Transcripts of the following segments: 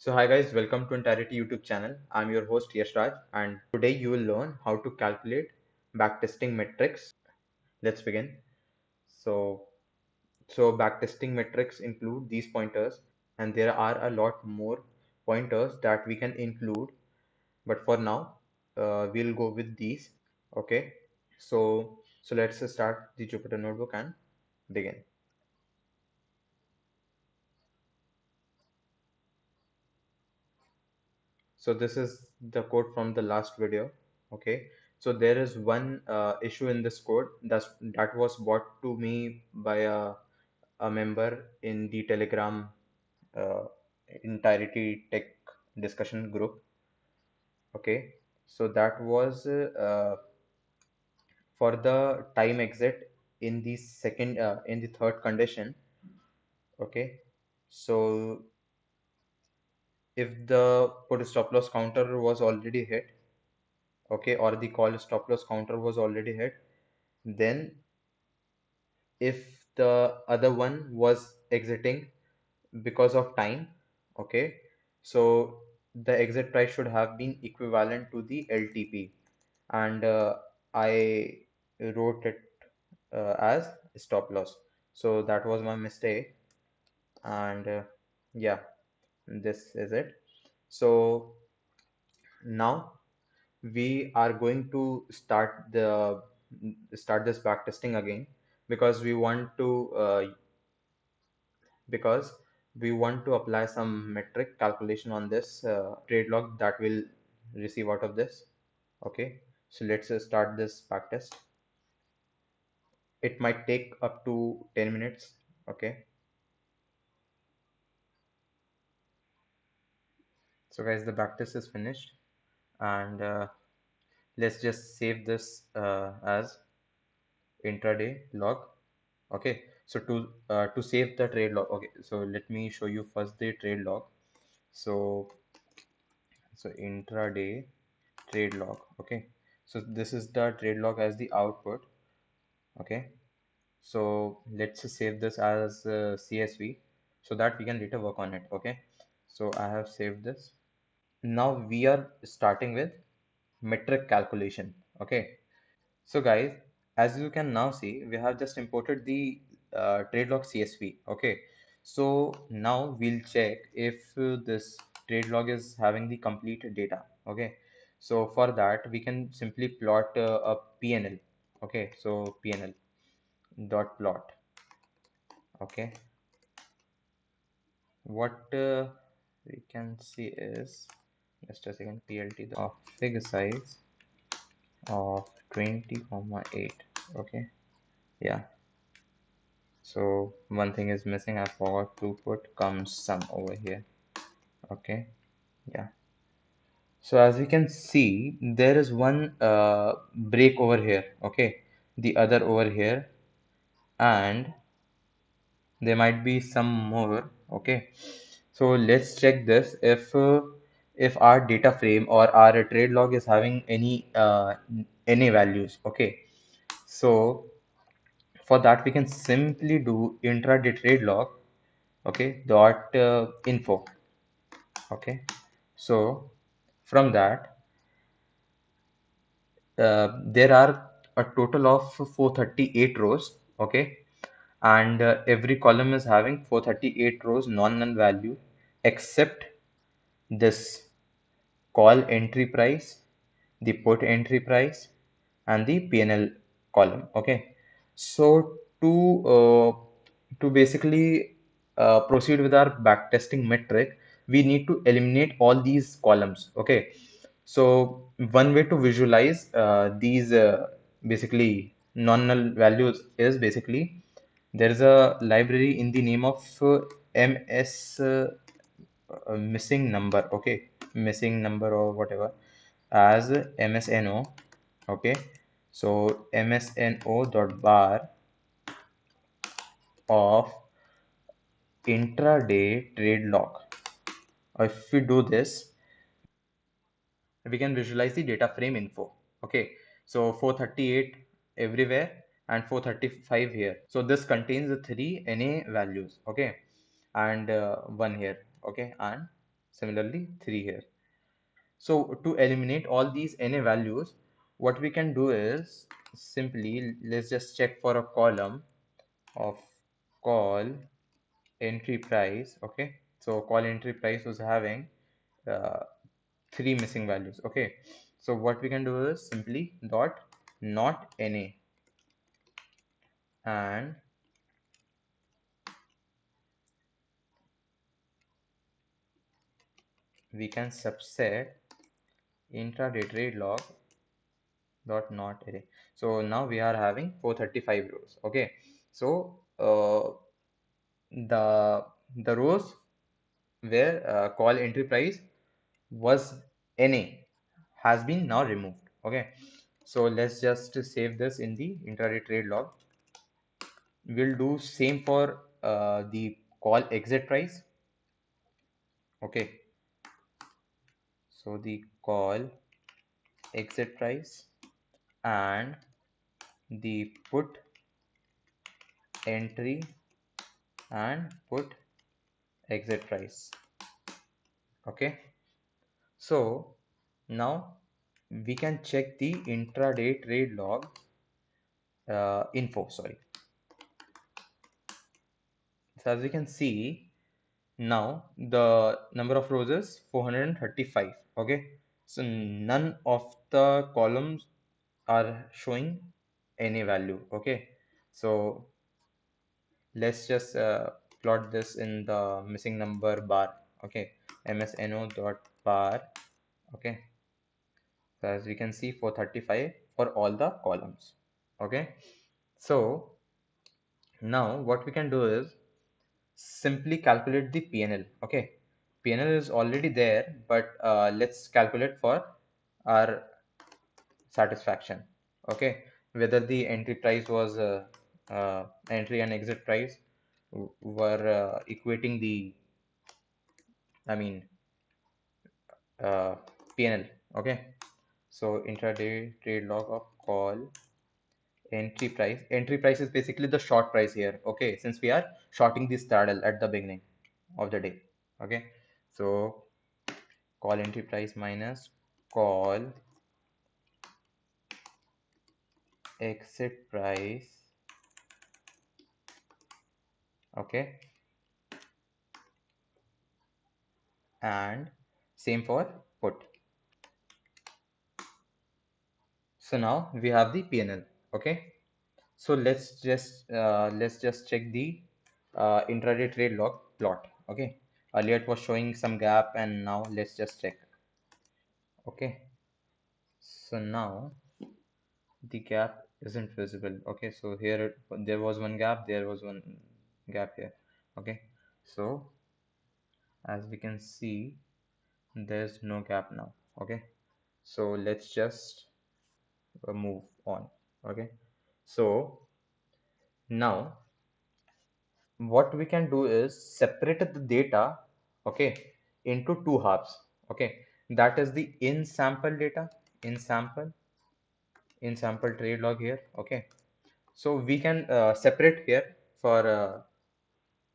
So hi guys, welcome to Entirety YouTube channel. I'm your host Yash Raj, and today you will learn how to calculate backtesting metrics. Let's begin. So, backtesting metrics include these pointers, and there are a lot more pointers that we can include. But for now, we'll go with these. Okay. So let's start the Jupyter Notebook and begin. So this is the code from the last video. Okay. So there is one issue in this code that was brought to me by a member in the Telegram uh, Entirety Tech discussion group. Okay. So that was for the time exit in the in the third condition. Okay. So if the put stop loss counter was already hit, okay, or the call stop loss counter was already hit, then if the other one was exiting because of time, okay, so the exit price should have been equivalent to the LTP, and I wrote it as stop loss. So that was my mistake, and yeah, this is it. So now we are going to start this backtesting again because we want to because we want to apply some metric calculation on this trade log that we'll receive out of this. Okay, so let's start this backtest. It might take up to 10 minutes. Okay, so guys, the backtest is finished, and let's just save this as intraday log. Okay, so to save the trade log, okay, so let me show you first the trade log. So intraday trade log. Okay, so this is the trade log as the output. Okay, so let's just save this as CSV so that we can later work on it. Okay, so I have saved this. Now we are starting with metric calculation. Okay, so guys, as you can now see, we have just imported the trade log CSV. Okay, so now we'll check if this trade log is having the complete data. Okay, so for that we can simply plot a PNL. Okay, so PNL dot plot. Okay, what we can see is just a second, PLT of figure size of 20,8. Okay, yeah. So one thing is missing. I forgot to put comes sum over here. Okay, yeah. So as we can see, there is one break over here. Okay, the other over here, and there might be some more. Okay, so let's check this if our data frame or our trade log is having any values. Okay, so for that we can simply do intraday trade log. Okay, dot info. Okay, so from that there are a total of 438 rows. Okay, and every column is having 438 rows non-null value except this call entry price, the put entry price, and the PNL column. Okay, so to basically proceed with our backtesting metric, we need to eliminate all these columns. Okay, so one way to visualize these basically non-null values is basically there is a library in the name of ms missing number. Okay, missing number or whatever as msno. Okay, so msno dot bar of intraday trade log. If we do this, we can visualize the data frame info. Okay, so 438 everywhere and 435 here. So this contains the three NA values. Okay, and one here. Okay, and Similarly 3 here. So to eliminate all these NA values, what we can do is simply let's just check for a column of call entry price. Okay, so call entry price was having uh, 3 missing values. Okay, so what we can do is simply dot not NA, and we can subset intraday trade log dot not array. So now we are having 435 rows. Okay, so the rows where call entry price was NA has been now removed. Okay, so let's just save this in the intraday trade log. We'll do same for the call exit price. Okay, so the call exit price and the put entry and put exit price. Okay, so now we can check the intraday trade log info. Sorry. So as we can see, now the number of rows is 435. Okay, so none of the columns are showing any value. Okay, so let's just plot this in the missing number bar. Okay, msno dot bar. Okay, so as we can see 435 for all the columns. Okay, so now what we can do is simply calculate the PNL. Okay, PNL is already there, but let's calculate for our satisfaction. Okay, whether the entry price was entry and exit price were equating the, I mean, PNL. Okay, so intraday trade log of call entry price. Entry price is basically the short price here. Okay, since we are shorting the straddle at the beginning of the day. Okay, so call entry price minus call exit price. Okay, and same for put. So now we have the PNL. Okay, so let's just check the intraday trade log plot. Okay, earlier it was showing some gap, and now let's just check. Okay, so now the gap isn't visible. Okay, so here there was one gap, there was one gap here. Okay, so as we can see, there's no gap now. Okay, so let's just move on. Okay, so now what we can do is separate the data, okay, into two halves. Okay, that is the in sample data, in sample trade log here. Okay, so we can separate here for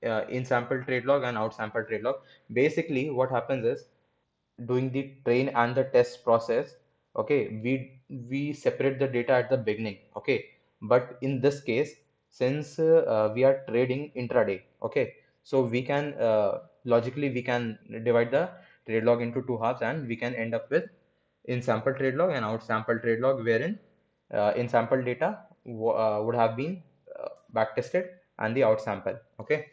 in sample trade log and out sample trade log. Basically what happens is, doing the train and the test process, okay, we separate the data at the beginning. Okay, but in this case, since we are trading intraday, okay, so we can logically we can divide the trade log into two halves, and we can end up with in sample trade log and out sample trade log, wherein in sample data would have been back tested, and the out sample. Okay,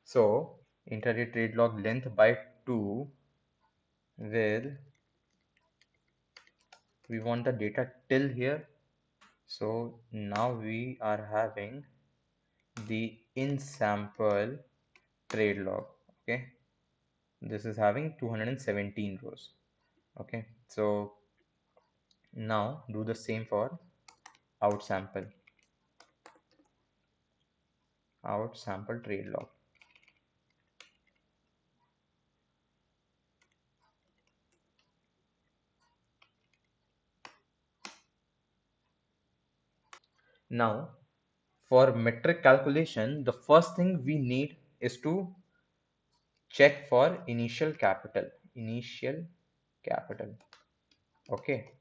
so intraday trade log length by 2, where we want the data till here. So now we are having the in sample trade log. Okay, this is having 217 rows. Okay, so now do the same for out sample trade log. Now for metric calculation, the first thing we need is to check for initial capital. initial capital. Okay,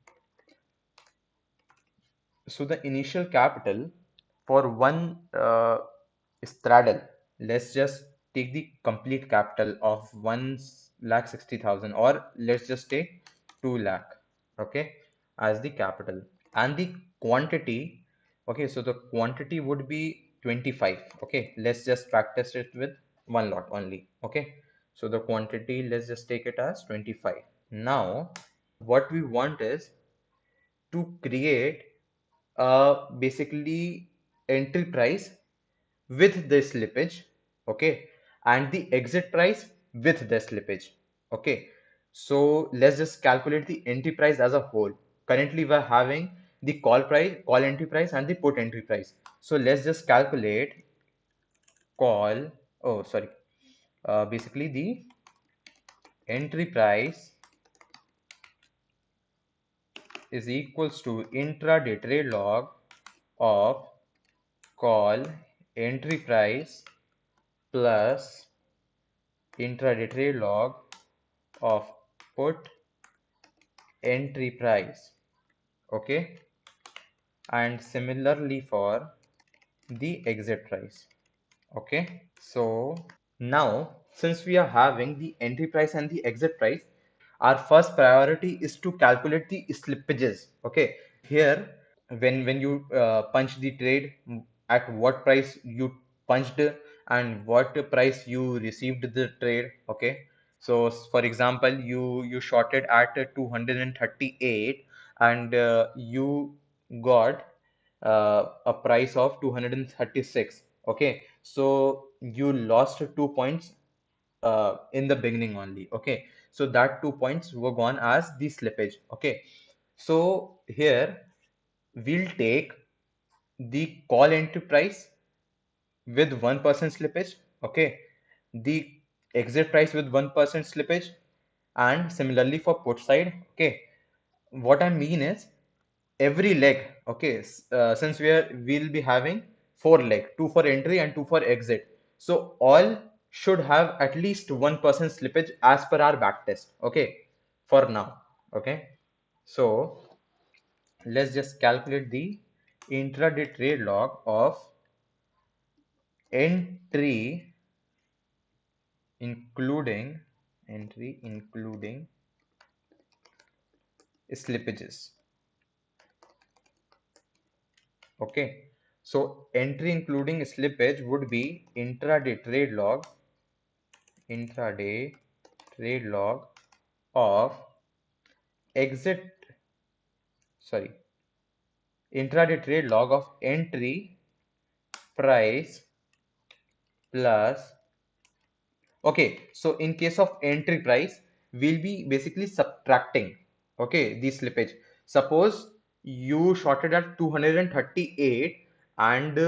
so the initial capital for one straddle, let's just take the complete capital of 1,60,000, or let's just take 2 lakh, okay, as the capital. And the quantity, okay, so the quantity would be 25. Okay, let's just practice it with one lot only. Okay, so the quantity, let's just take it as 25. Now what we want is to create basically entry price with the slippage, okay, and the exit price with the slippage. Okay, so let's just calculate the entry price as a whole. Currently we're having the call price, call entry price, and the put entry price. So let's just calculate call, oh sorry, basically the entry price is equals to intraday trade log of call entry price plus intraday trade log of put entry price. Okay, and similarly for the exit price. Okay, so now since we are having the entry price and the exit price, our first priority is to calculate the slippages. Okay, here when you punch the trade, at what price you punched and what price you received the trade. Okay, so for example, you shorted at 238 and you got a price of 236. Okay, so you lost 2 points in the beginning only. Okay, so that 2 points were gone as the slippage. Okay, so here we'll take the call entry price with 1% slippage. Okay, the exit price with 1% slippage, and similarly for put side. Okay, what I mean is every leg. Okay, since we'll be having four leg, two for entry and two for exit, so all should have at least 1% slippage as per our back test. Okay, for now. Okay, so let's just calculate the intraday trade log of entry including slippages. Okay, so entry including slippage would be intraday trade log of exit, sorry, intraday trade log of entry price plus. Okay, so in case of entry price, we'll be basically subtracting, okay, the slippage. Suppose you shorted at 238 and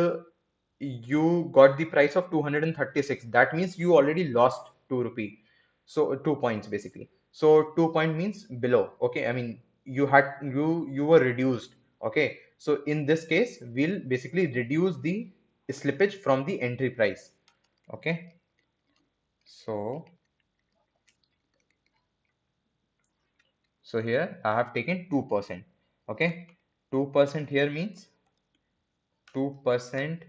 you got the price of 236. That means you already lost 2 rupee. So 2 points basically. So 2 point means below. Okay, I mean you were reduced. Okay, so in this case, we'll basically reduce the slippage from the entry price. Okay, so here I have taken 2%. Okay, 2% here means 2%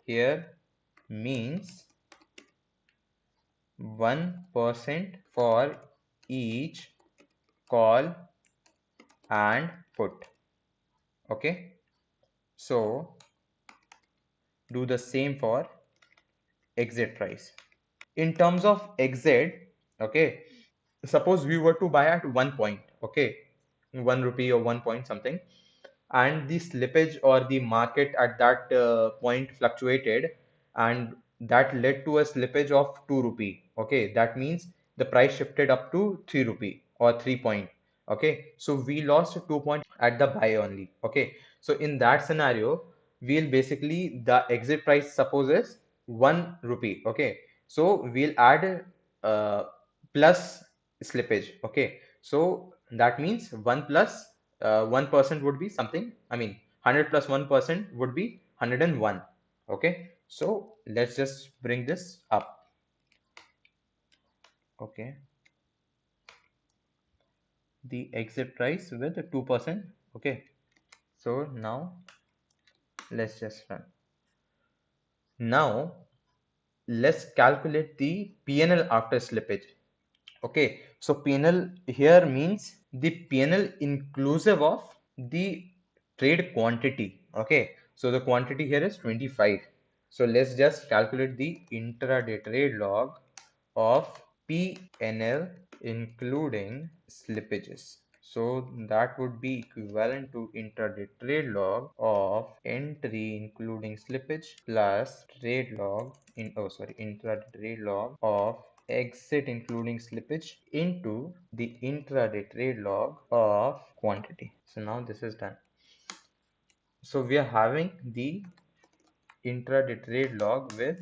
here means 1% for each call and put. Okay, so do the same for exit price. In terms of exit, okay, suppose we were to buy at 1 point, okay, 1 rupee or 1 point something, and the slippage or the market at that point fluctuated, and that led to a slippage of 2 rupee. Okay, that means the price shifted up to 3 rupee or 3 point. Okay, so we lost 2 point at the buy only. Okay, so in that scenario, we'll basically, the exit price suppose is 1 rupee. Okay, so we'll add uh, plus slippage. Okay, so that means 1 plus 1% would be something, I mean 100 plus 1% would be 101. Okay, so let's just bring this up. Okay, the exit price with 2%. Okay, so now let's just run. Now let's calculate the PNL after slippage. Okay, so PNL here means the PNL inclusive of the trade quantity. Okay, so the quantity here is 25. So let's just calculate the intraday trade log of PNL including slippages. So that would be equivalent to intraday trade log of entry including slippage plus trade log intraday trade log of exit including slippage into the intraday trade log of quantity. So now this is done. So we are having the intraday trade log with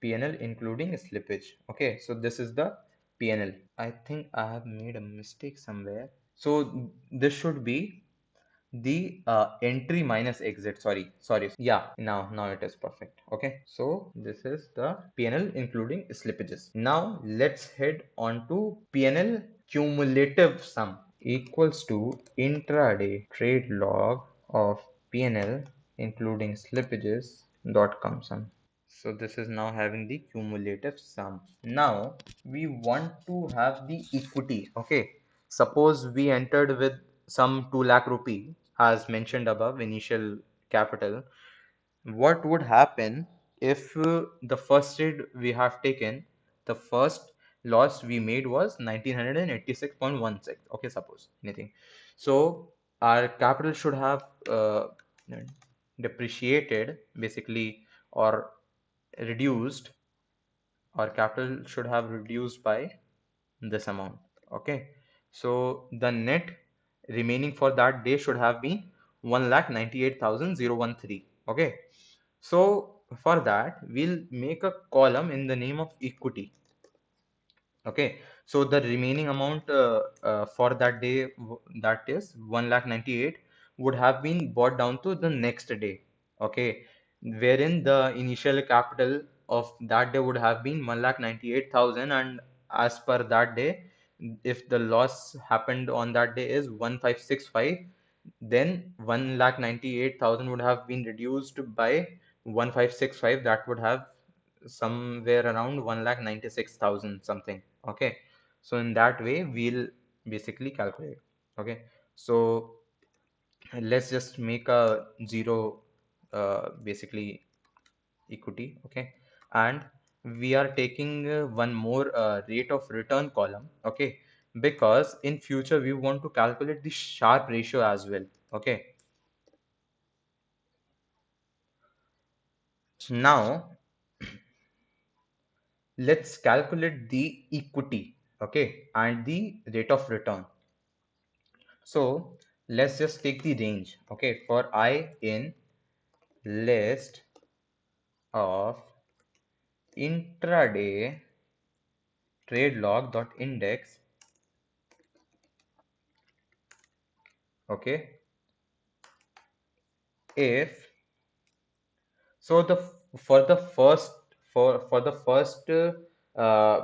PNL including slippage. Okay, so this is the PNL. I think I have made a mistake somewhere. So this should be the entry minus exit. Sorry. Yeah, now it is perfect. Okay, so this is the PNL including slippages. Now let's head on to PNL cumulative sum equals to intraday trade log of PNL including slippages dot come sum. So this is now having the cumulative sum. Now we want to have the equity. Okay, suppose we entered with some 2 lakh rupee as mentioned above, initial capital. What would happen if the first trade we have taken, the first loss we made was 1986.16? Okay, suppose anything. So our capital should have depreciated basically, or reduced, or capital should have reduced by this amount. Okay, so the net remaining for that day should have been 1,98,013. Okay, so for that we'll make a column in the name of equity. Okay, so the remaining amount for that day, that is 1,98,000, would have been brought down to the next day. Okay, wherein the initial capital of that day would have been 1,98,000, and as per that day, if the loss happened on that day is 1,565, then 1,98,000 would have been reduced by 1,565. That would have somewhere around 1,96,000 something. Okay, so in that way we'll basically calculate. Okay, so let's just make a zero basically equity. Okay, and we are taking one more rate of return column. Okay, because in future we want to calculate the Sharpe ratio as well. Okay, so now let's calculate the equity, okay, and the rate of return. So let's just take the range. Okay, for I in list of intraday trade log dot index. Okay, if so the for the first for the first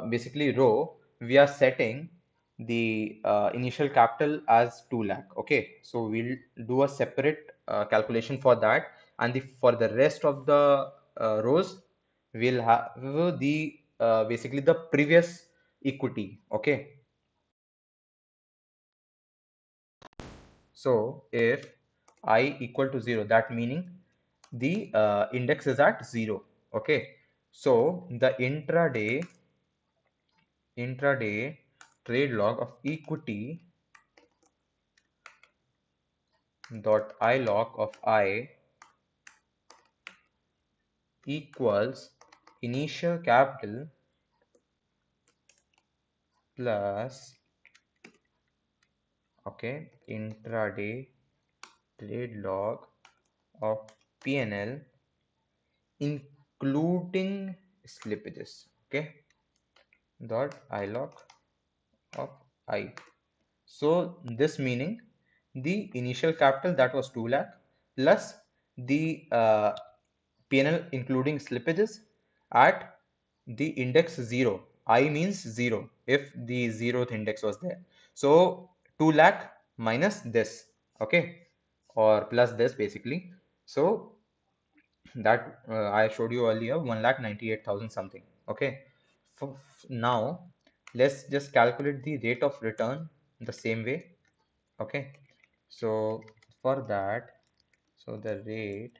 basically row, we are setting the initial capital as 2 lakh. Okay, so we'll do a separate calculation for that, and for the rest of the rows we'll have the basically the previous equity. Okay, so if I equal to 0, that meaning the index is at 0. Okay, so the intraday trade log of equity dot I log of I equals initial capital plus, okay, intraday trade log of PNL including slippages. Okay, dot I log of I. So this meaning the initial capital, that was 2 lakh, plus the PNL including slippages at the index 0. I means 0 if the zeroth index was there. So 2 lakh minus this, okay, or plus this basically. So that I showed you earlier, 1,98,000 something. Okay. Now let's just calculate the rate of return the same way. Okay. So for that, so the rate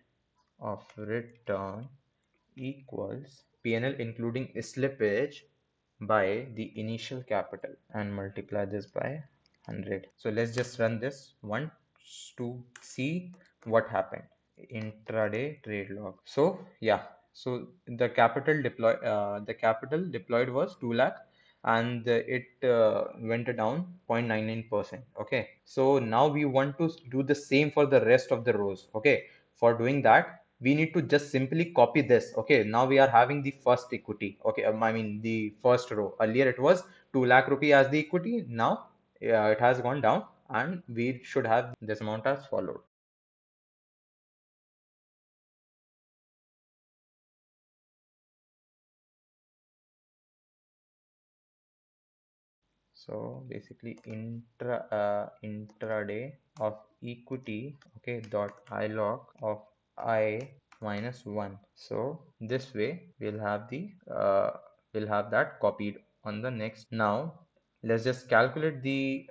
of return equals P&L including slippage by the initial capital and multiply this by 100. So let's just run this once to see what happened. Intraday trade log. So yeah, so the capital deployed was 2 lakh, and it went down 0.99%. Okay, so now we want to do the same for the rest of the rows. Okay, for doing that we need to just simply copy this. Okay, now we are having the first equity. Okay, I mean the first row. Earlier it was 2 lakh rupee as the equity. Now it has gone down, and we should have this amount as followed. So basically intraday of equity, okay, dot ilog of I minus 1. So this way we'll have that copied on the next. Now let's just calculate the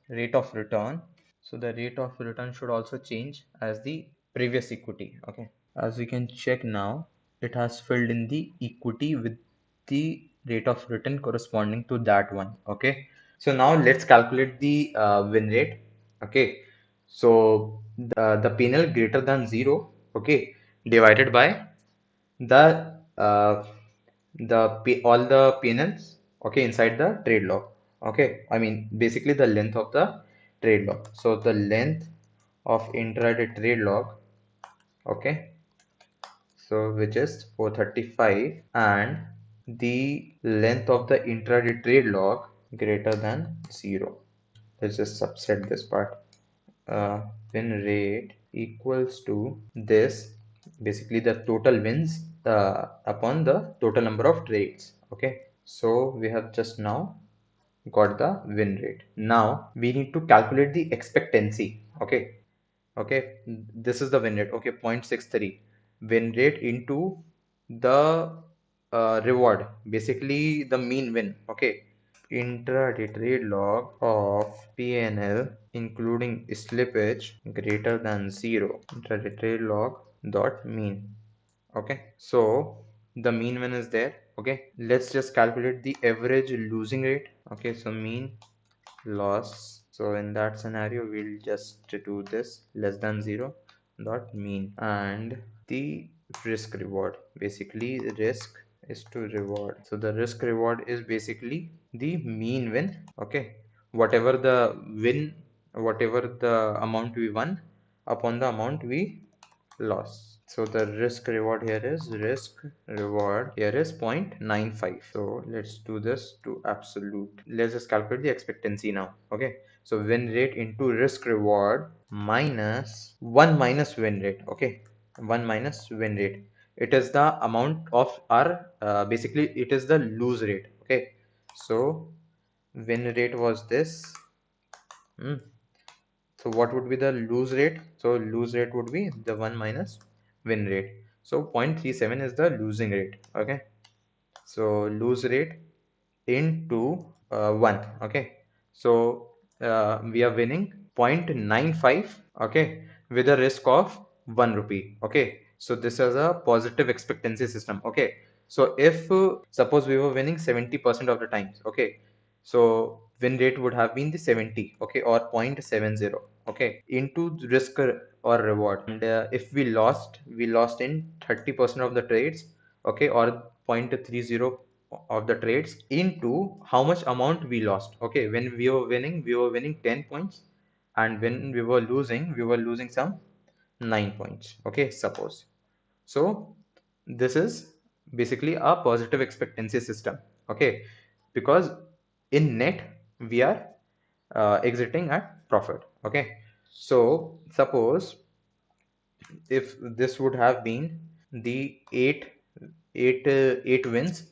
rate of return. So the rate of return should also change as the previous equity. Okay, as we can check now, it has filled in the equity with the rate of return corresponding to that one. Okay, so now let's calculate the win rate. Okay, so the P&L greater than 0, okay, divided by the all the P&Ls, okay, inside the trade log. Okay, I mean basically the length of the trade log. So the length of intraday trade log, okay, so which is 435, and the length of the intraday trade log greater than 0. Let's just subset this part. Win rate equals to this, basically the total wins upon the total number of trades. Okay, so we have just now got the win rate. Now we need to calculate the expectancy. Okay, okay, this is the win rate. Okay, 0.63 win rate into the reward, basically the mean win. Okay, intraday trade log of P&L including slippage greater than 0. Intraday trade log dot mean. Okay, so the mean win is there. Okay, let's just calculate the average losing rate. Okay, so mean loss. So in that scenario, we'll just do this less than 0 dot mean, and the risk reward. Basically, risk is to reward. So the risk reward is basically the mean win. Okay, whatever the win, whatever the amount we won upon the amount we loss. So the risk reward here is 0.95. So let's do this to absolute. Let's just calculate the expectancy now. Okay, so win rate into risk reward minus 1 minus win rate. Okay, 1 minus win rate, it is the amount of our basically it is the lose rate. Okay, so win rate was this. So what would be the lose rate? So lose rate would be the 1 minus win rate. So 0.37 is the losing rate. Okay. So lose rate into 1. Okay. So we are winning 0.95. Okay. With a risk of 1 rupee. Okay. So this is a positive expectancy system. Okay. So if suppose we were winning 70% of the times. Okay. So win rate would have been the 70. Okay. Or 0.70. Okay, into risk or reward. And if we lost in 30% of the trades. Okay, or 0.30 of the trades, into how much amount we lost. Okay, when we were winning 10 points, and when we were losing some 9 points. Okay, suppose. So this is basically a positive expectancy system. Okay, because in net we are exiting at profit. Okay, so suppose if this would have been the 8 wins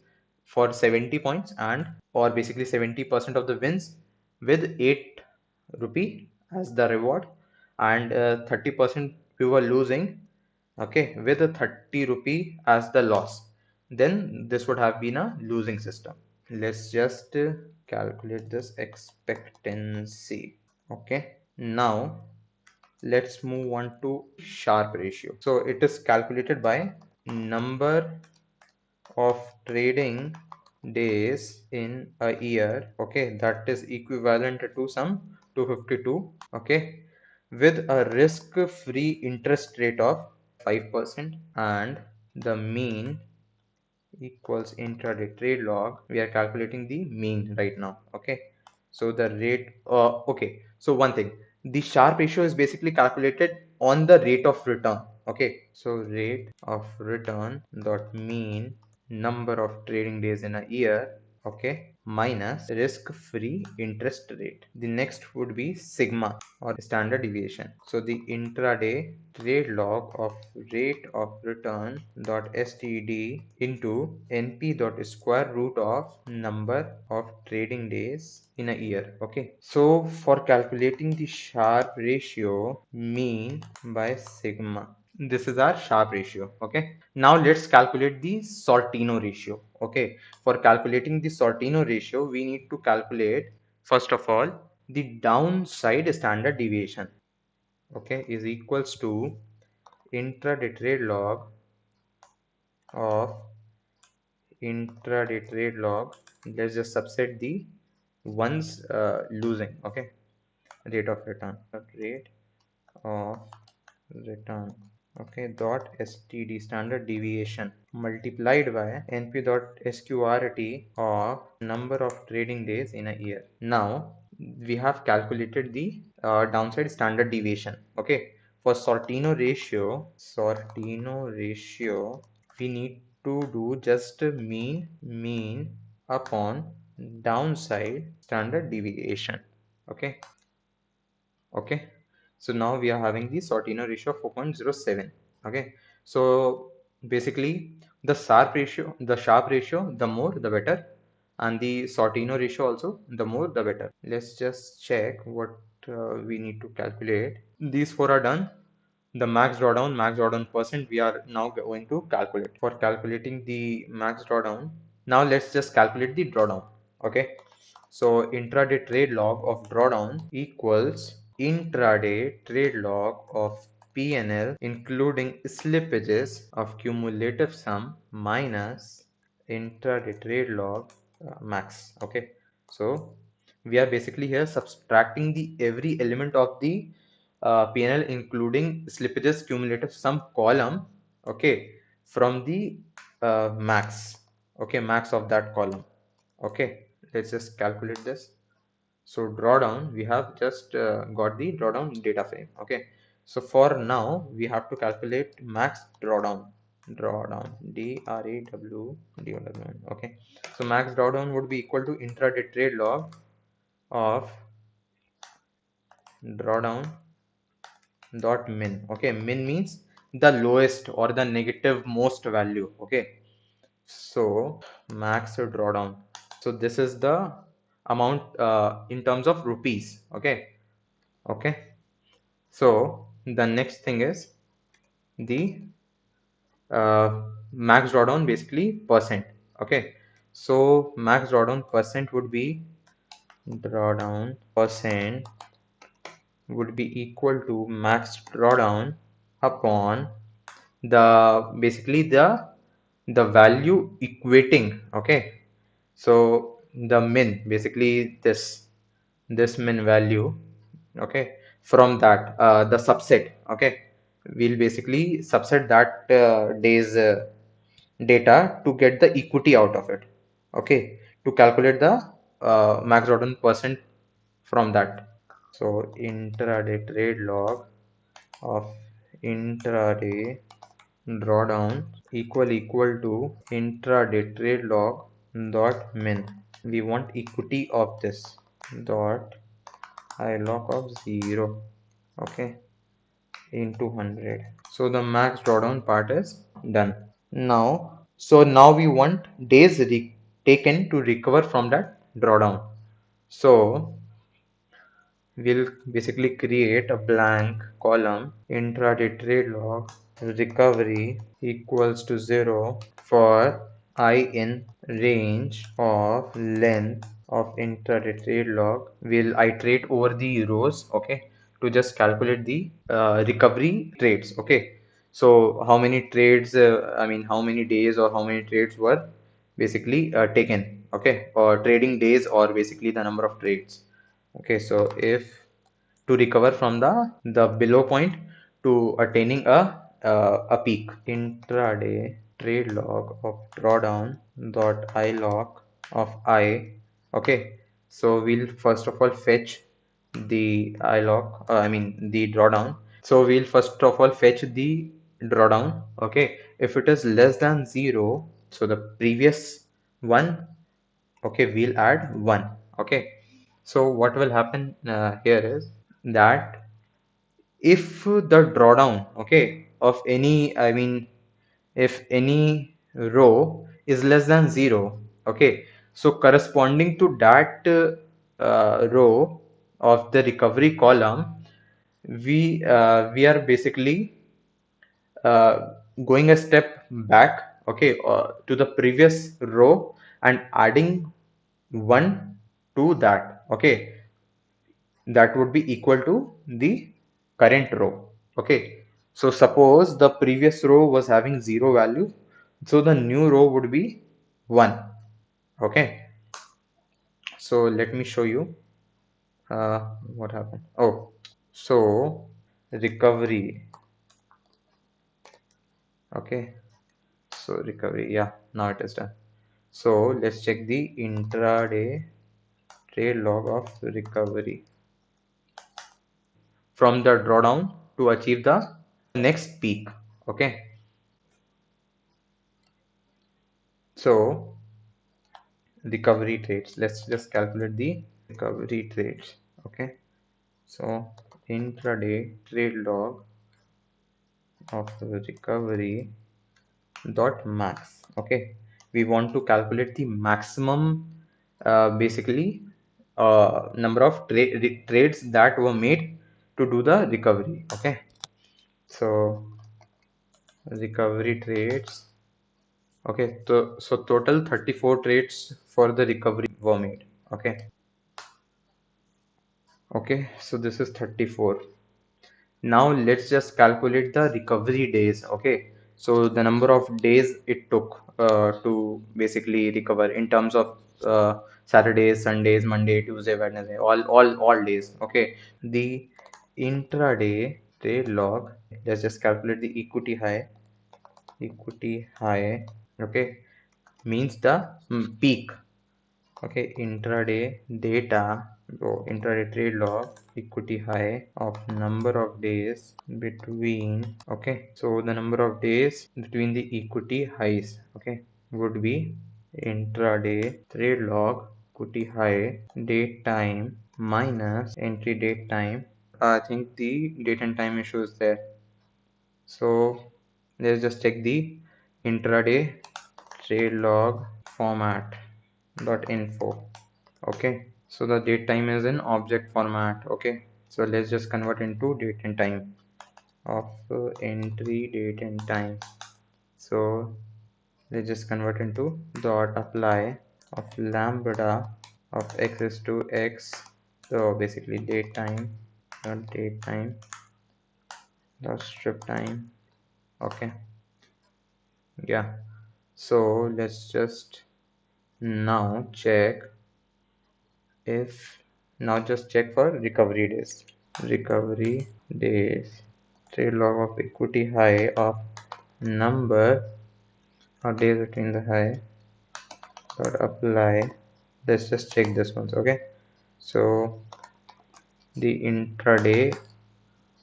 for 70 points, and or basically 70% of the wins with 8 rupee as the reward, and 30% we were losing, okay, with a 30 rupee as the loss, then this would have been a losing system. Let's just calculate this expectancy. Okay, now let's move on to Sharpe ratio. So it is calculated by number of trading days in a year, okay, that is equivalent to some 252, okay, with a risk free interest rate of 5%, and the mean equals intraday trade log. We are calculating the mean right now, okay. So the rate, okay, so one thing, the Sharpe ratio is basically calculated on the rate of return, okay. So rate of return dot mean number of trading days in a year, okay, minus risk-free interest rate. The next would be sigma or standard deviation. So the intraday trade log of rate of return dot std into np dot square root of number of trading days in a year, okay. So for calculating the Sharpe ratio, mean by sigma, this is our Sharpe ratio, okay. Now let's calculate the Sortino ratio, okay. For calculating the Sortino ratio, we need to calculate first of all the downside standard deviation, okay, is equals to intraday trade log of intraday trade log. Let's just subset the ones losing, okay, rate of return, rate of return, okay, dot std standard deviation multiplied by np dot sqrt of number of trading days in a year. Now we have calculated the downside standard deviation, okay. For Sortino ratio, we need to do just mean upon downside standard deviation, okay. Okay, so now we are having the Sortino ratio of 4.07. Okay, so basically the Sharpe ratio, the more the better, and the Sortino ratio also, the more the better. Let's just check what we need to calculate. These four are done. The max drawdown percent, we are now going to calculate. For calculating the max drawdown, now let's just calculate the drawdown. Okay, so intraday trade log of drawdown equals intraday trade log of PNL including slippages of cumulative sum minus intraday trade log max. Okay, so we are basically here subtracting the every element of the PNL including slippages cumulative sum column, okay, from the max, okay, max of that column. Okay, let's just calculate this. So drawdown, we have just got the drawdown data frame, okay. So for now we have to calculate max drawdown, DRAW, okay. So max drawdown would be equal to intraday trade log of drawdown dot min, okay. Min means the lowest or the negative most value, okay. So max drawdown, so this is the amount in terms of rupees, okay. So the next thing is the max drawdown, basically percent, okay. So max drawdown percent would be drawdown percent would be equal to max drawdown upon the basically the value equating, okay. So the min, basically this min value, okay, from that the subset, okay, we'll basically subset that day's data to get the equity out of it, okay, to calculate the max drawdown percent from that. So intraday trade log of intraday drawdown equal to intraday trade log dot min. We want equity of this dot I log of 0, okay, into 100. So the max drawdown part is done. Now we want days taken to recover from that drawdown. So we'll basically create a blank column intraday trade log recovery equals to 0 for I in range of length of intraday trade log. We'll iterate over the rows, okay, to just calculate the recovery trades, okay. So how many trades, I mean, how many days or how many trades were basically taken, okay, or trading days, or basically the number of trades. Okay, so if to recover from the below point to attaining a peak, intraday trade log of drawdown dot I log of I. Okay, so we'll first of all fetch the I log, I mean the drawdown. So we'll first of all fetch the drawdown. Okay, if it is less than 0, so the previous one, okay, we'll add 1. Okay, so what will happen here is that if the drawdown, okay, of any, I mean, if any row is less than 0, okay, so corresponding to that row of the recovery column, we are basically going a step back, okay, to the previous row and adding 1 to that, okay, that would be equal to the current row. Okay, so suppose the previous row was having 0 value, so the new row would be 1. Okay, so let me show you uh, what happened. Oh, so recovery. Okay, so recovery, yeah, now it is done. So let's check the intraday trade log of recovery from the drawdown to achieve the next peak. Okay, so recovery trades, let's just calculate the recovery trades. Okay, so intraday trade log of recovery dot max. Okay, we want to calculate the maximum basically number of trades that were made to do the recovery. Okay, so recovery trades. Okay, so total 34 trades for the recovery were made. Okay, okay, so this is 34. Now let's just calculate the recovery days. Okay, so the number of days it took to basically recover in terms of Saturdays, Sundays, Monday, Tuesday, Wednesday, all days. Okay, the intraday trade log. Let's just calculate the equity high. Equity high. Okay, means the peak. Okay, intraday data. So intraday trade log equity high of number of days between. Okay, so the number of days between the equity highs, okay, would be intraday trade log equity high date time minus entry date time. I think the date and time issue is there, so let's just check the intraday trade log format dot info. Okay, so the date time is in object format. Okay, so let's just convert into date and time of entry date and time. So let's just convert into dot apply of lambda of x is to x. So basically date time dot date time dot strip time. Okay, yeah, so let's just now check if now just check for recovery days. Recovery days trade log of equity high of number of days between the high dot apply. Let's just check this once. Okay, so the intraday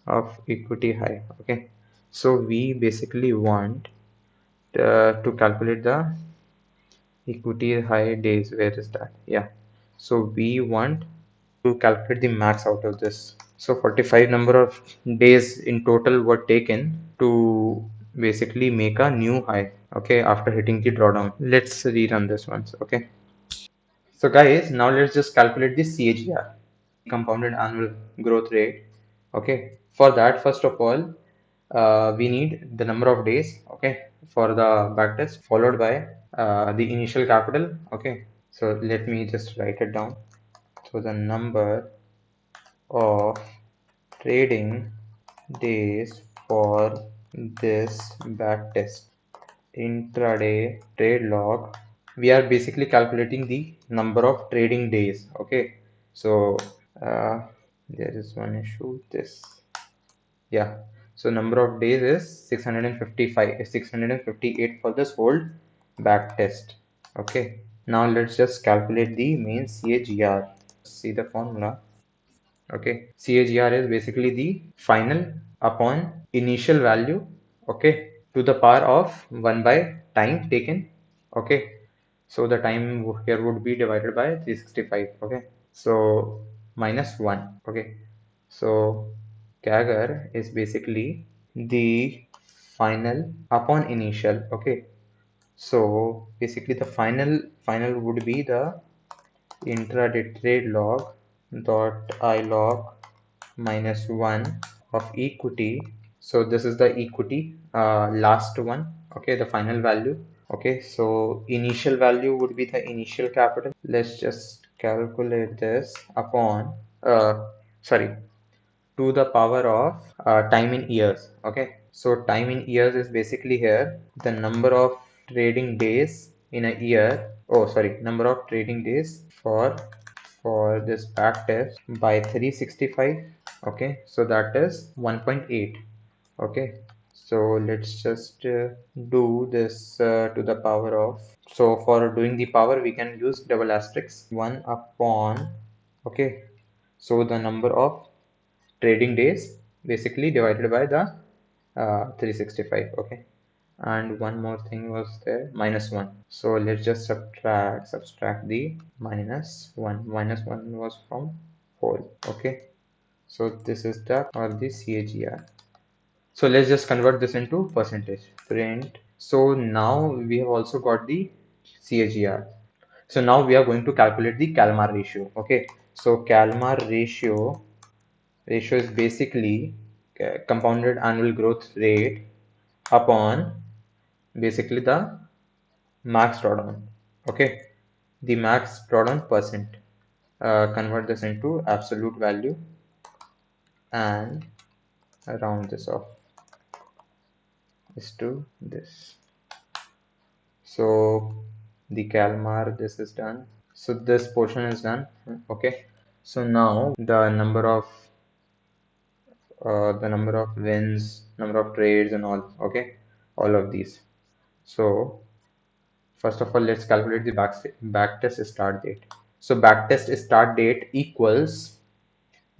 of equity high. Okay, so we basically want to calculate the equity high days. Where is that? Yeah, so we want to calculate the max out of this. So 45 number of days in total were taken to basically make a new high. Okay, after hitting the drawdown. Let's rerun this once. Okay. So guys, now let's just calculate the CAGR. compounded annual growth rate. Okay, for that, first of all, we need the number of days, okay, for the backtest, followed by the initial capital. Okay, so let me just write it down. So the number of trading days for this backtest intraday trade log, we are basically calculating the number of trading days. Okay, so there is one issue, this, yeah, so number of days is 655, 658 for this whole back test. Okay, now let's just calculate the main CAGR. See the formula. Okay, CAGR is basically the final upon initial value, okay, to the power of 1 by time taken. Okay, so the time here would be divided by 365. Okay, so minus 1. Okay, so CAGR is basically the final upon initial. Okay, so basically the final would be the intraday trade log dot I log minus 1 of equity. So this is the equity, last one. Okay, the final value. Okay, so initial value would be the initial capital. Let's just calculate this upon sorry, to the power of time in years. Okay, so time in years is basically here the number of trading days in a year. Oh, sorry, number of trading days for this back test by 365. Okay, so that is 1.8. Okay, so let's just do this to the power of, so for doing the power we can use double asterisk 1 upon, okay, so the number of trading days basically divided by the 365. Okay, and one more thing was there, minus 1. So let's just subtract the minus 1. Minus 1 was from whole. Okay, so this is the or the CAGR. So let's just convert this into percentage. Print. So now we have also got the CAGR. So now we are going to calculate the Kalmar ratio. Okay, so Kalmar ratio is basically compounded annual growth rate upon basically the max drawdown. Okay, the max drawdown percent. Convert this into absolute value and round this off is to this. So the Kalmar, this is done. So this portion is done. Okay, so now the number of wins, number of trades, and all. Okay, all of these. So first of all, let's calculate the backtest start date. So backtest start date equals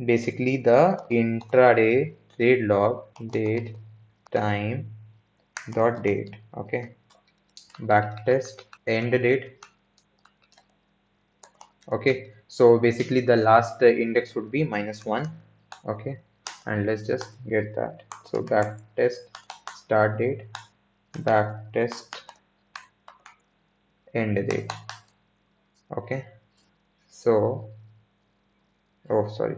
basically the intraday trade log date time dot date. Okay, backtest end date. Okay, so basically the last index would be minus 1. Okay, and let's just get that. So backtest start date, backtest end date. Okay, so oh, sorry.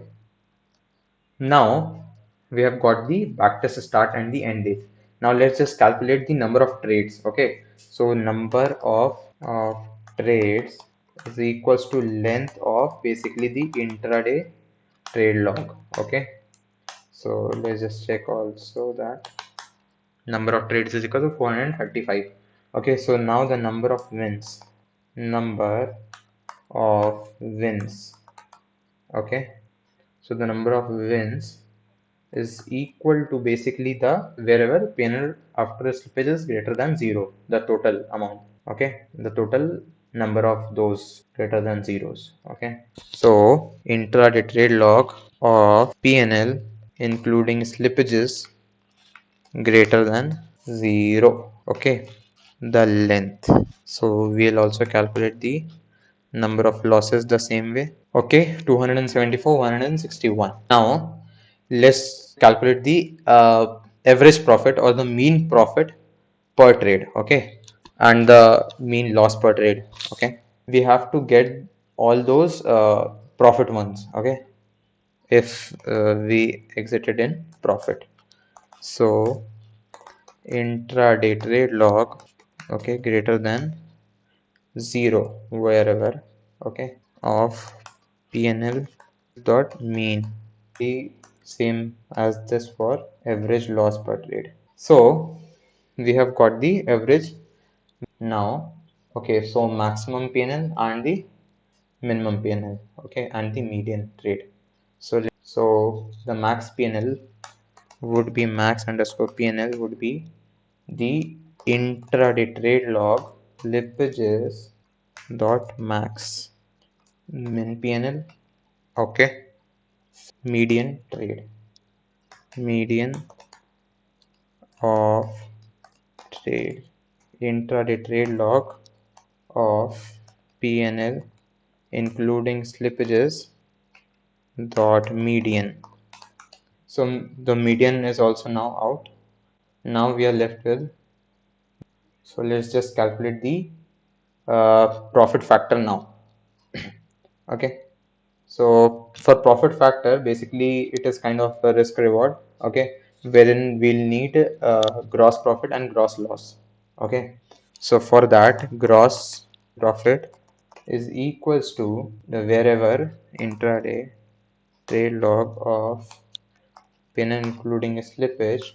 Now we have got the backtest start and the end date. Now let's just calculate the number of trades. Okay, so number of trades is equals to length of basically the intraday trade log. Okay, so let's just check also that number of trades is equal to 435. Okay, so now the number of wins. Number of wins. Okay, so the number of wins is equal to basically the wherever P&L after slippage is greater than 0, the total amount. Okay, the total number of those greater than zeros. Okay, so intraday trade log of P&L including slippages greater than 0. Okay, the length. So we'll also calculate the number of losses the same way. Okay, 274, 161. Now let's calculate the average profit or the mean profit per trade. Okay, and the mean loss per trade. Okay, we have to get all those profit ones. Okay, if we exited in profit. So intraday trade log, okay, greater than 0 wherever, okay, of PNL dot mean, the same as this for average loss per trade. So we have got the average now. Okay, so maximum PNL and the minimum PNL, okay, and the median trade. So the max PNL would be max underscore PNL would be the intraday trade log slippages dot max min PNL, okay, median trade, median of trade, intraday trade log of PNL including slippages dot median. So the median is also now out. Now we are left with, so let's just calculate the profit factor now. Okay, so for profit factor, basically it is kind of a risk reward, okay, wherein we'll need gross profit and gross loss. Okay, so for that, gross profit is equals to the wherever intraday trade log of pin including slippage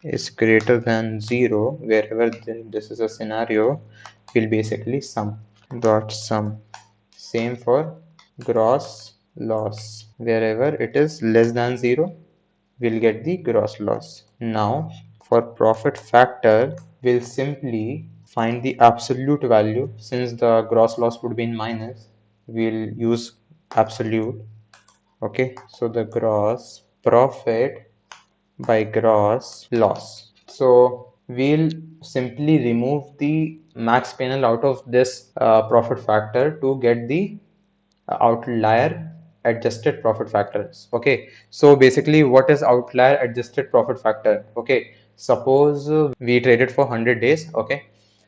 is greater than 0, wherever this is a scenario, will basically sum dot sum. Same for gross loss. Wherever it is less than 0, we'll get the gross loss. Now, for profit factor, we'll simply find the absolute value. Since the gross loss would be in minus, we'll use absolute. Okay, so the gross profit by gross loss. So we'll simply remove the max panel out of this profit factor to get the outlier adjusted profit factors. Okay, so basically what is outlier adjusted profit factor? Okay, suppose we traded for 100 days. Okay,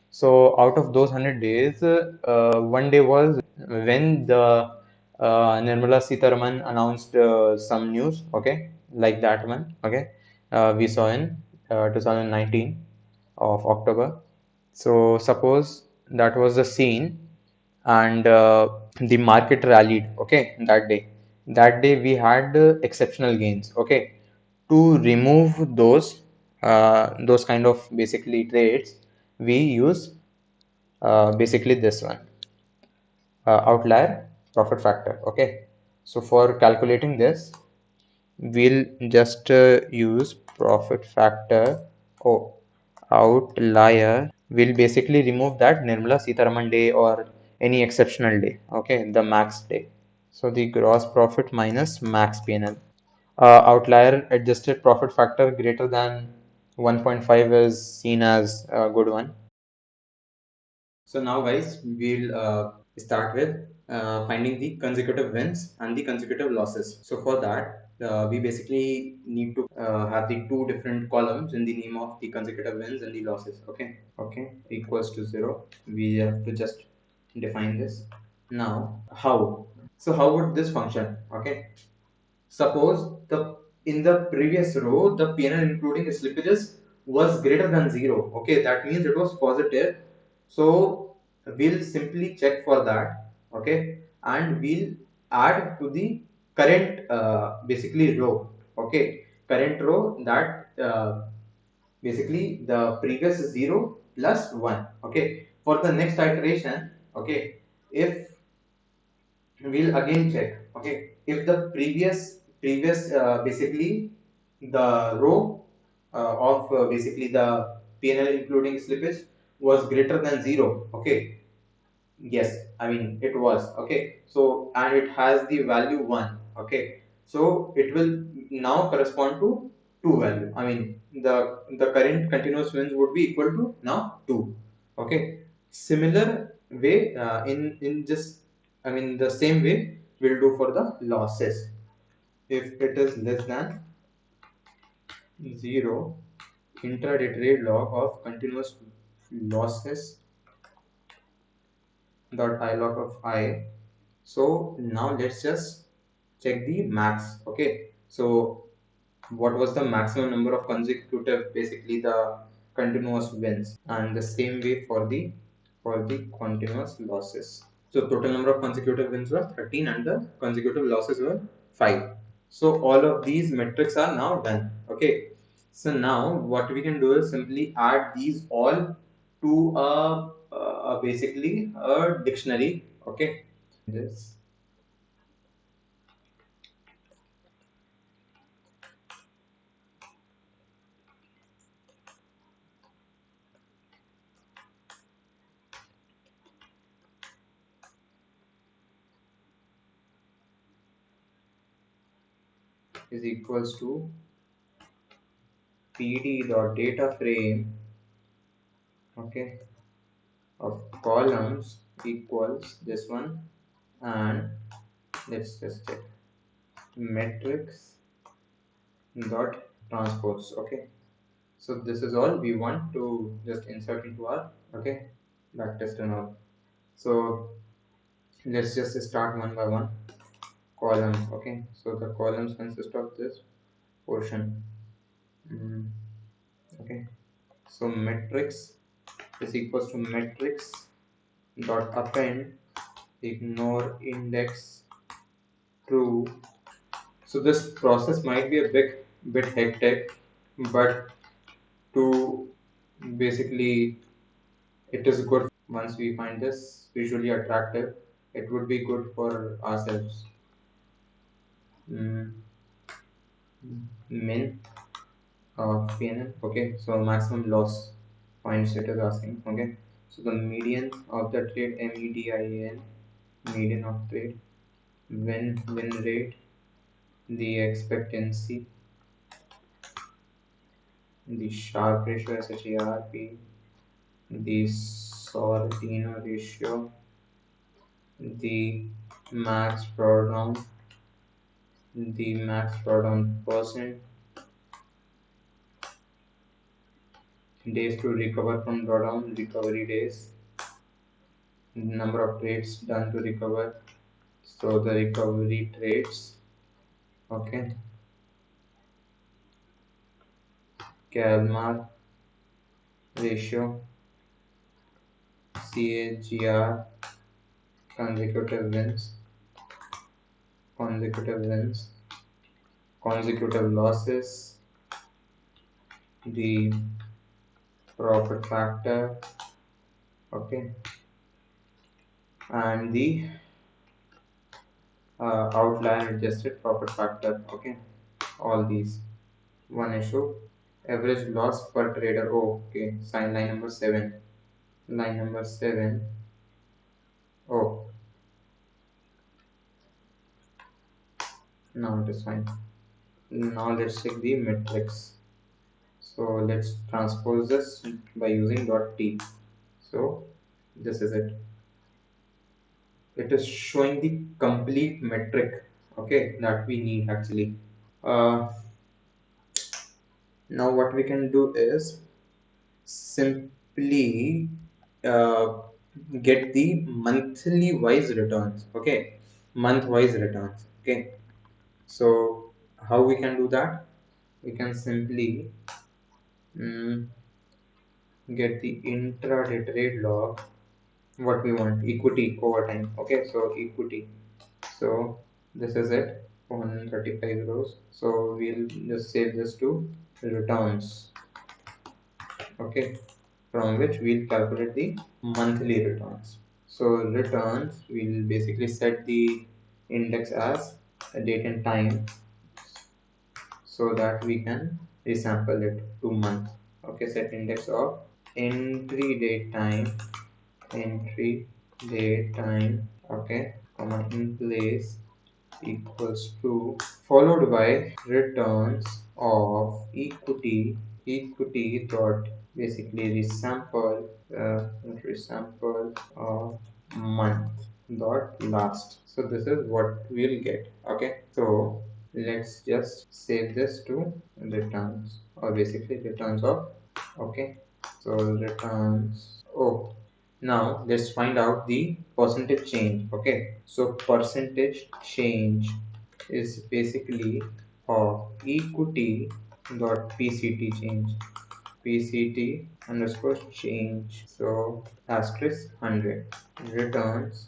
so out of those 100 days, one day was when the Nirmala Sitharaman announced some news. Okay, like that one. Okay, we saw in 2019 of October. So suppose that was the scene, and the market rallied, okay, that day we had exceptional gains. Okay, to remove those kind of basically trades, we use basically this one, outlier profit factor. Okay, so for calculating this, we'll just use profit factor. Oh, outlier will basically remove that Nirmala Sitharaman day or any exceptional day, okay, the max day. So the gross profit minus max PNL. Outlier adjusted profit factor greater than 1.5 is seen as a good one. So now guys, we'll start with finding the consecutive wins and the consecutive losses. So for that, we basically need to have the two different columns in the name of the consecutive wins and the losses. Okay, okay, equals to 0. We have to just define this. Now, how? So how would this function? Okay, suppose the in the previous row the PNL including slippages was greater than 0. Okay, that means it was positive. So we'll simply check for that. Okay, and we'll add to the current basically row. Okay, current row that basically the previous 0 plus 1. Okay, for the next iteration. Okay, if we'll again check. Okay, if the previous basically the row of basically the PNL including slippage was greater than 0. Okay, yes, I mean it was. Okay, so and it has the value 1. Okay, so it will now correspond to 2 value. I mean the current continuous wins would be equal to now 2. Okay, similar way in just, I mean the same way we'll do for the losses. If it is less than 0, intraday trade log of continuous losses dot I log of I. So now let's just check the max. Okay, so what was the maximum number of consecutive, basically the continuous wins, and the same way for the continuous losses. So total number of consecutive wins were 13 and the consecutive losses were 5. So all of these metrics are now done. Okay, so now what we can do is simply add these all to basically a dictionary. Okay, this is equals to pd dot data frame, okay, of columns equals this one, and let's just check metrics dot transports. Okay, so this is all we want to just insert into our, okay, back test and all. So let's just start one by one. Columns. Okay, so the columns consist of this portion. Mm, okay, so metrics is equals to metrics dot append ignore index true. So this process might be a bit hectic, but to basically it is good. Once we find this visually attractive, it would be good for ourselves. Mm, min PNL. Okay, so maximum loss points it is asking. Okay, so the median of the trade, MEDIAN, median of trade, win rate, the expectancy, the Sharpe ratio, SHARP, the Sortino ratio, the max drawdown, the max drawdown percent, days to recover from drawdown, recovery days, number of trades done to recover, so the recovery trades, okay, Kalmar ratio, CAGR, consecutive wins, consecutive wins, consecutive losses, the profit factor, okay, and the outlier adjusted profit factor. Okay, all these. One issue, average loss per trader. Oh, okay, sign line number 7. Line number 7. Oh, now it is fine. Now let's check the metrics. So let's transpose this by using dot t. So this is it. It is showing the complete metric, okay, that we need actually. Now what we can do is simply uh, get the monthly wise returns. Okay, month wise returns. Okay, so how we can do that? We can simply mm, get the intraday trade log. What we want, equity over time. Okay, so equity, so this is it, 435 rows. So we'll just save this to returns. Okay, from which we'll calculate the monthly returns. So returns, we'll basically set the index as a date and time so that we can resample it to month. Okay, set index of entry date time, entry date time, okay, comma in place equals to, followed by returns of equity dot basically resample, resample of month dot last. So this is what we'll get. Okay, so let's just save this to returns, or basically returns of, okay, so returns. Oh, now let's find out the percentage change. Okay, so percentage change is basically of equity dot pct change, pct underscore change, so asterisk 100 returns.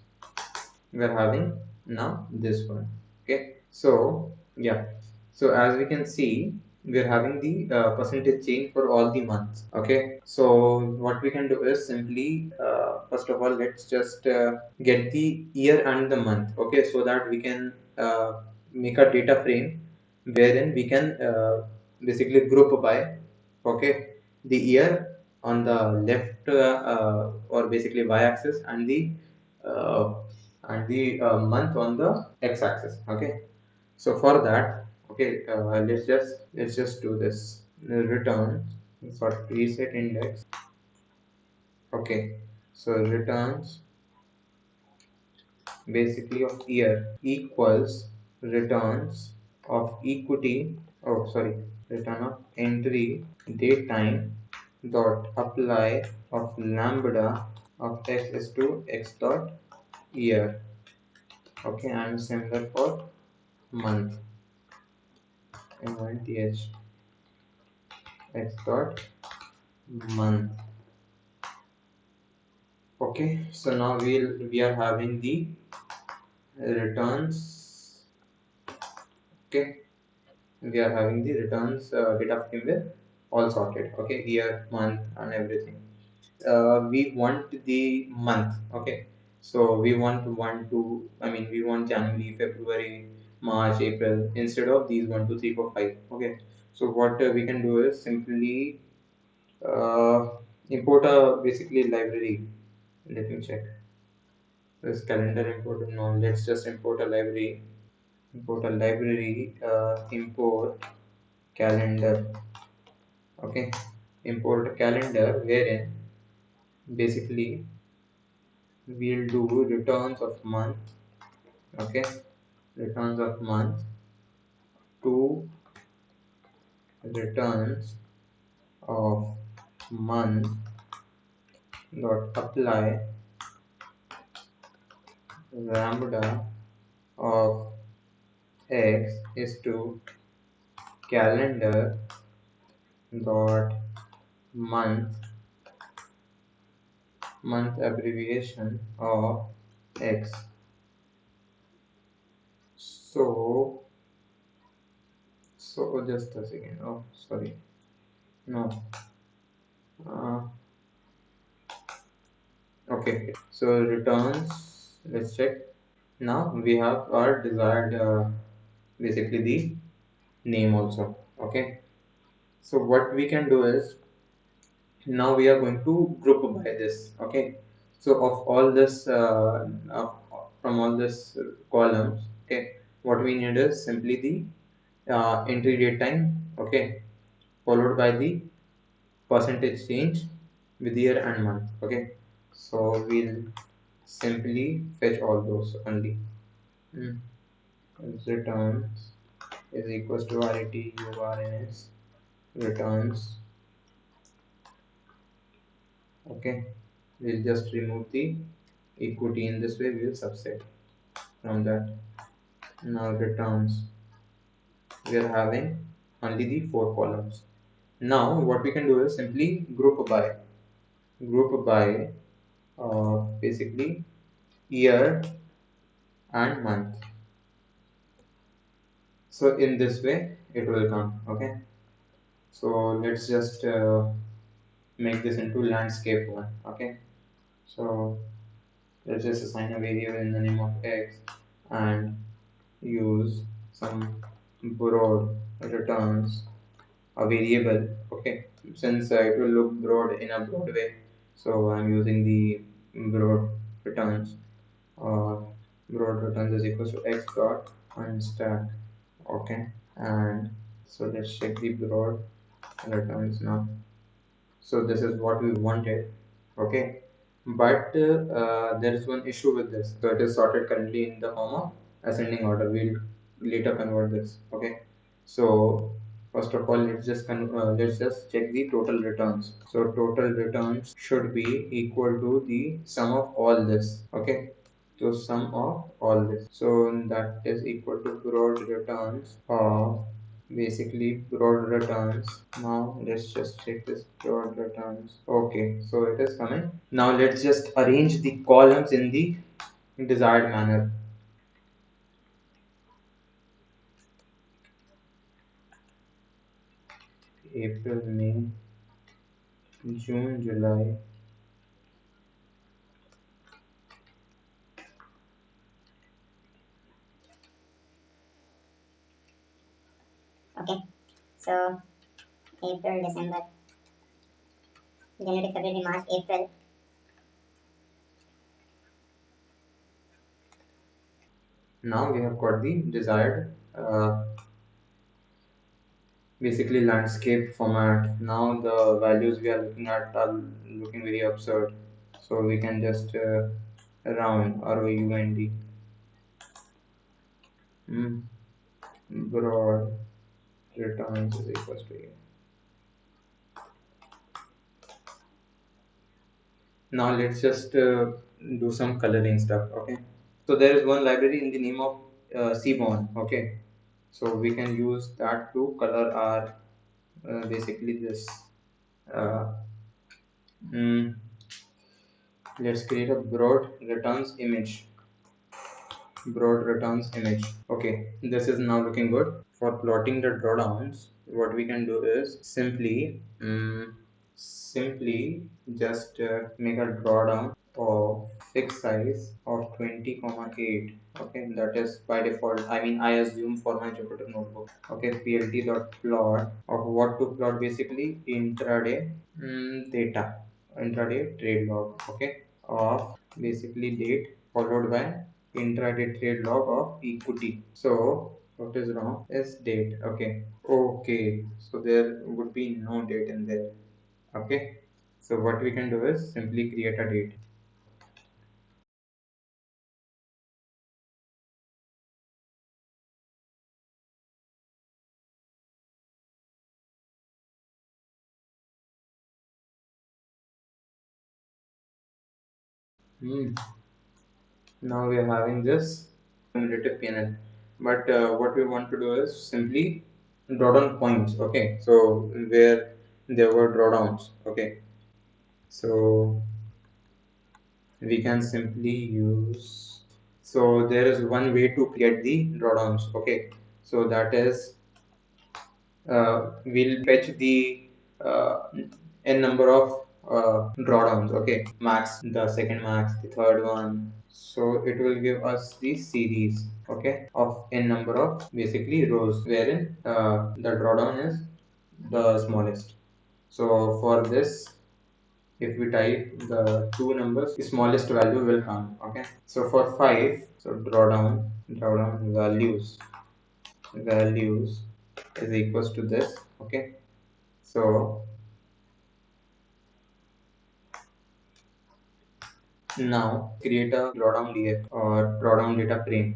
We're having now this one. Okay, so yeah, so as we can see, we're having the percentage change for all the months. Okay, so what we can do is simply first of all, let's just get the year and the month. Okay, so that we can make a data frame wherein we can basically group by, okay, the year on the left or basically y-axis, and uh, the month on the x-axis. Okay, so for that, okay, let's just do this. Return for preset index. Okay, so returns basically of year equals returns of equity. Oh, sorry, return of entry date time dot apply of lambda of x is to x dot year. Okay, and similar for month. month x dot month. Okay, so now we are having the returns. Okay, we are having the returns data frame with all sorted. Okay, year, month, and everything. We want the month. Okay, so we want we want January, February, March, April instead of these 1 2 3 4 5. Okay, so what we can do is simply uh, import a basically library. Let me check. This calendar import. No, let's just import a library. Import a library. Import calendar. Okay, import a calendar wherein basically we'll do returns of month. Okay, returns of month to returns of month dot apply lambda of x is to calendar dot month abbreviation of x. So just a second. Oh, sorry. No. Uh, okay. So returns. Let's check. Now we have our desired basically the name also. Okay. So what we can do is now we are going to group by this. Okay, so of all this uh, from all this columns, okay, what we need is simply the entry date time, okay, followed by the percentage change with year and month. Okay, so we'll simply fetch all those only. mm. Returns is equals to ret urns returns. Okay, we'll just remove the equity. In this way we'll subset from that. Now returns, we are having only the 4 columns. Now what we can do is simply group by basically year and month. So in this way it will come. Okay, so let's just make this into landscape one. Okay, so let's just assign a variable in the name of x and use some broad returns a variable. Okay, since it will look broad in a broad way, so I'm using the broad returns. uh, Broad returns is equals to x dot unstack. Okay, and so let's check the broad returns now. So this is what we wanted. Okay, but there is one issue with this. So it is sorted currently in the form of ascending order. We'll later convert this. Okay, so first of all, let's just check the total returns. So total returns should be equal to the sum of all this. Okay, So sum of all this. So that is equal to broad returns of basically broad returns. Now let's just check this broad returns. Okay, so it is coming. Now let's just arrange the columns in the desired manner. April, May, June, July. Okay, so April, December, January, February, March, April. Now we have got the desired basically landscape format. Now the values we are looking at are looking very absurd. So we can just round round broad returns is equals to a. Now let's just do some coloring stuff. Okay. So there is one library in the name of Seaborn. Okay. So we can use that to color our basically this. Uh, mm, let's create a broad returns image. Broad returns image. Okay, this is now looking good. For plotting the drawdowns, what we can do is simply just make a drawdown of fixed size of 20,8. Okay, that is by default. I mean, I assume for my Jupyter notebook. Okay, plt dot plot of what to plot, basically intraday data, intraday trade log. Okay, of basically date followed by intraday trade log of equity. So what is wrong is date. Okay. Okay. So there would be no date in there. Okay. So what we can do is simply create a date. Hmm. Now we are having this cumulative PNL. But what we want to do is simply draw down points. Okay. So where there were drawdowns. Okay. So we can simply use, so there is one way to get the drawdowns. Okay, so that is we'll fetch the n number of drawdowns. Okay, max, the second max, the third one. So it will give us the series, okay, of n number of basically rows wherein the drawdown is the smallest. So for this, if we type the two numbers, the smallest value will come. Okay, so for 5, so draw down values is equals to this. Okay, so now create a drawdown df or drawdown data frame.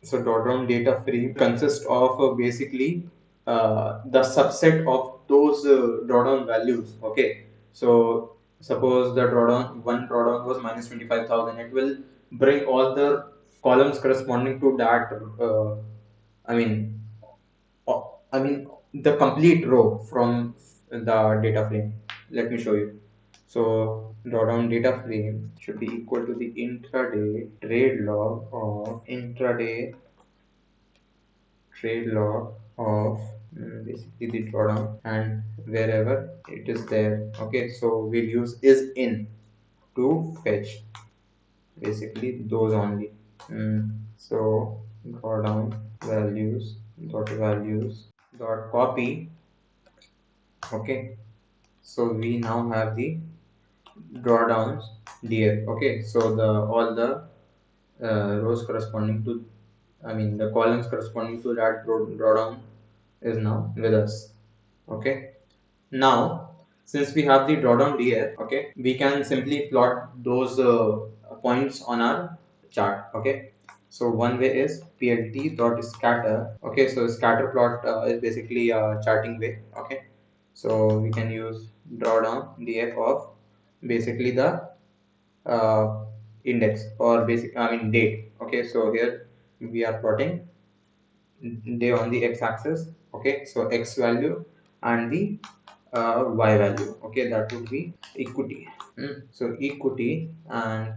So drawdown data frame consists of basically the subset of those drawdown values. Okay, so suppose the drawdown one drawdown was minus 25,000, it will bring all the columns corresponding to that. I mean, I mean the complete row from the data frame. Let me show you. So drawdown data frame should be equal to the intraday trade log of intraday trade log of basically the drawdown and wherever it is there. Okay, so we'll use is in to fetch basically those only. So drawdown values dot copy. Okay, so we now have the drawdowns df. Okay, so the all the rows corresponding to, I mean the columns corresponding to that drawdown is now with us. Okay, now since we have the drawdown df, okay, we can simply plot those points on our chart. Okay, so one way is plt dot scatter. Okay, so scatter plot is basically a charting way. Okay, so we can use drawdown df of basically the index or date. Okay, so here we are plotting day on the x-axis. Okay, so x value and the y value. Okay, that would be equity. So equity, and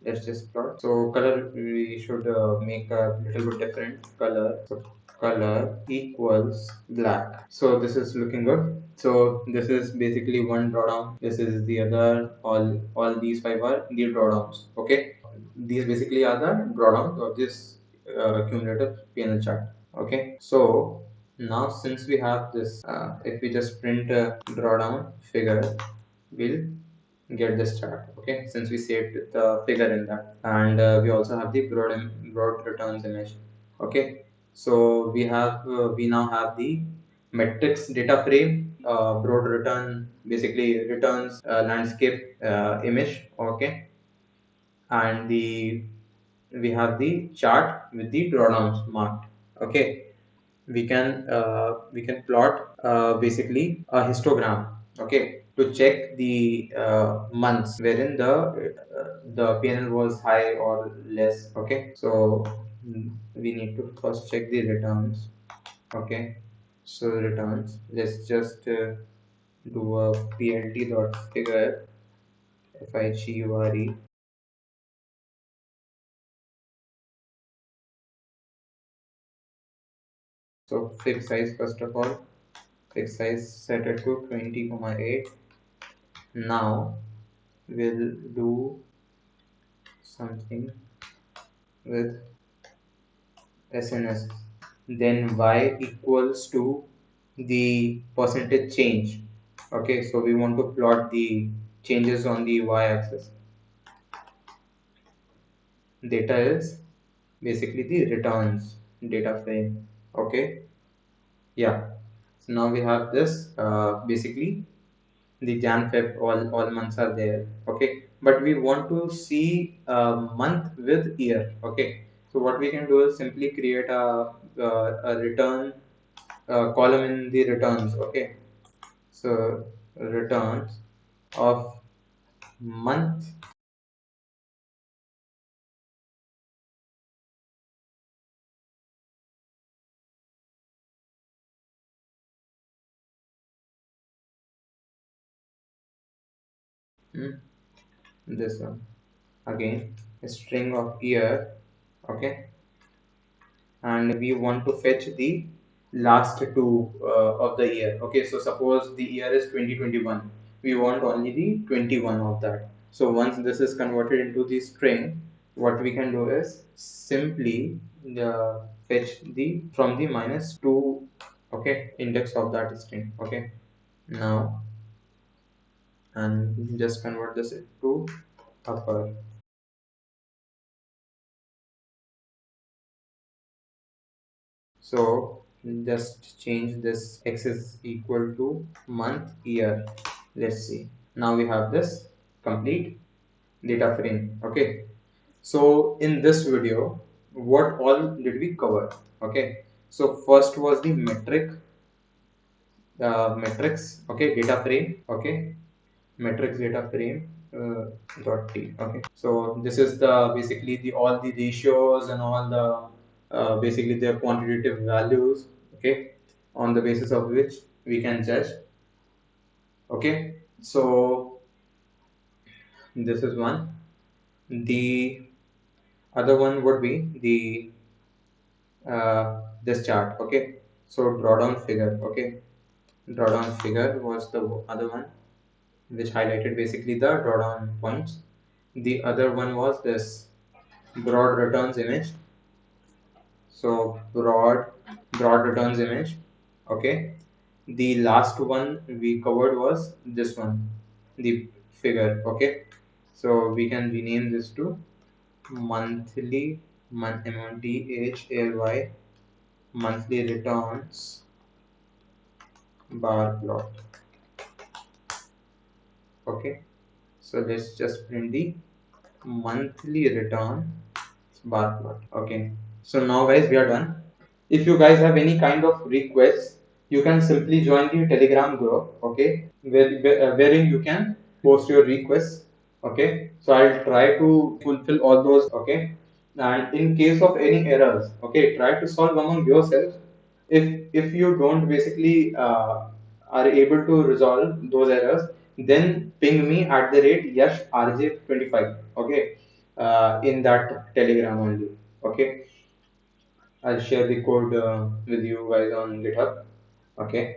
let's just plot. So color we should make a little bit different color. So color equals black. So this is looking good. So this is basically one drawdown. This is the other. All these five are the drawdowns. Okay, these basically are the drawdowns of this cumulative PNL chart. Okay, so now since we have this, if we just print a drawdown figure, we'll get this chart. Okay, since we saved the figure in that, and we also have the broad returns image. Okay, so we now have the metrics data frame, broad return basically returns landscape image. Okay, and we have the chart with the drawdowns marked. Okay, we can plot basically a histogram. Okay, to check the months wherein the PNL was high or less. Okay, so we need to first check the returns. Okay, so returns, let's just do a plt dot figure figure. So fixed size, first of all, fixed size set it to 20,8. Now we'll do something with SNS. Then y equals to the percentage change. Okay, so we want to plot the changes on the y-axis. Data is basically the returns data frame. Okay, yeah. So now we have this basically the Jan Feb, all months are there. Okay, but we want to see a month with year. Okay, so what we can do is simply create a return column in the returns. Okay, so returns of month. This one again, a string of year. Okay, and we want to fetch the last two of the year. Okay, so suppose the year is 2021, we want only the 21 of that. So once this is converted into the string, what we can do is simply fetch the from the -2, okay, index of that string. Okay, now and just convert this to upper. So just change this x is equal to month year. Let's see. Now we have this complete data frame. Okay. So in this video, what all did we cover? Okay. So first was the metrics. Okay, data frame. Okay, metrics data frame dot t. Okay, so this is the basically the all the ratios and all the basically their quantitative values. Okay, on the basis of which we can judge. Okay, so this is one. The other one would be the this chart. Okay, so drawdown figure. Okay, drawdown figure was the other one, which highlighted basically the drawdown points. The other one was this broad returns image. So broad returns image. Okay. The last one we covered was this one, the figure. Okay. So we can rename this to monthly MONTHLY monthly returns bar plot. Okay. So let's just print the monthly return bar plot. Okay, so now guys we are done. If you guys have any kind of requests, you can simply join the Telegram group. Okay, wherein you can post your requests. Okay, so I'll try to fulfill all those. Okay, and in case of any errors, okay, try to solve among yourself. If you don't basically are able to resolve those errors, then ping me at the rate Yash RJ25. Okay, in that Telegram only. Okay, I'll share the code with you guys on GitHub. Okay.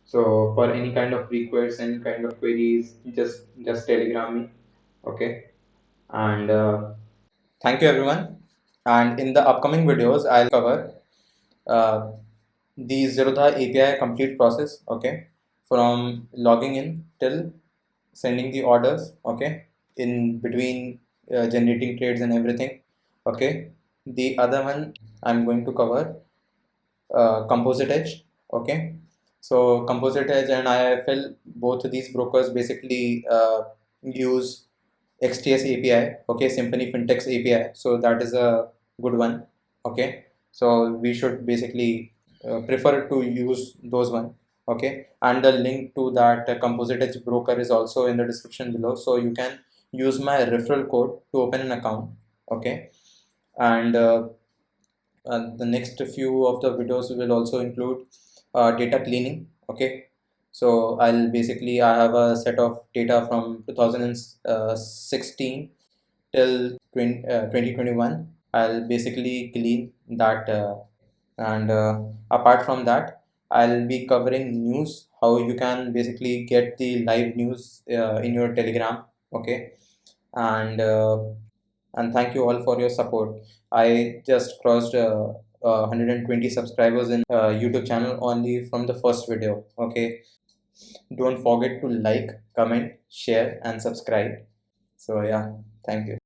So for any kind of requests, any kind of queries, just Telegram me. Okay. And thank you everyone. And in the upcoming videos, I'll cover uh, the Zerodha API complete process. Okay, from logging in till sending the orders. Okay, in between generating trades and everything. Okay. The other one I'm going to cover Composite Edge. Okay, so Composite Edge and IIFL, both of these brokers basically use XTS API. Okay, Symphony Fintech's API. So that is a good one. Okay, so we should basically prefer to use those one. Okay, and the link to that Composite Edge broker is also in the description below. So you can use my referral code to open an account. Okay, and the next few of the videos will also include data cleaning. Okay, so I have a set of data from 2016 till 2021. I'll basically clean that, and apart from that, I'll be covering news, how you can basically get the live news in your Telegram. Okay, and thank you all for your support. I just crossed 120 subscribers in YouTube channel only from the first video. Okay, don't forget to like, comment, share, and subscribe. So yeah, thank you.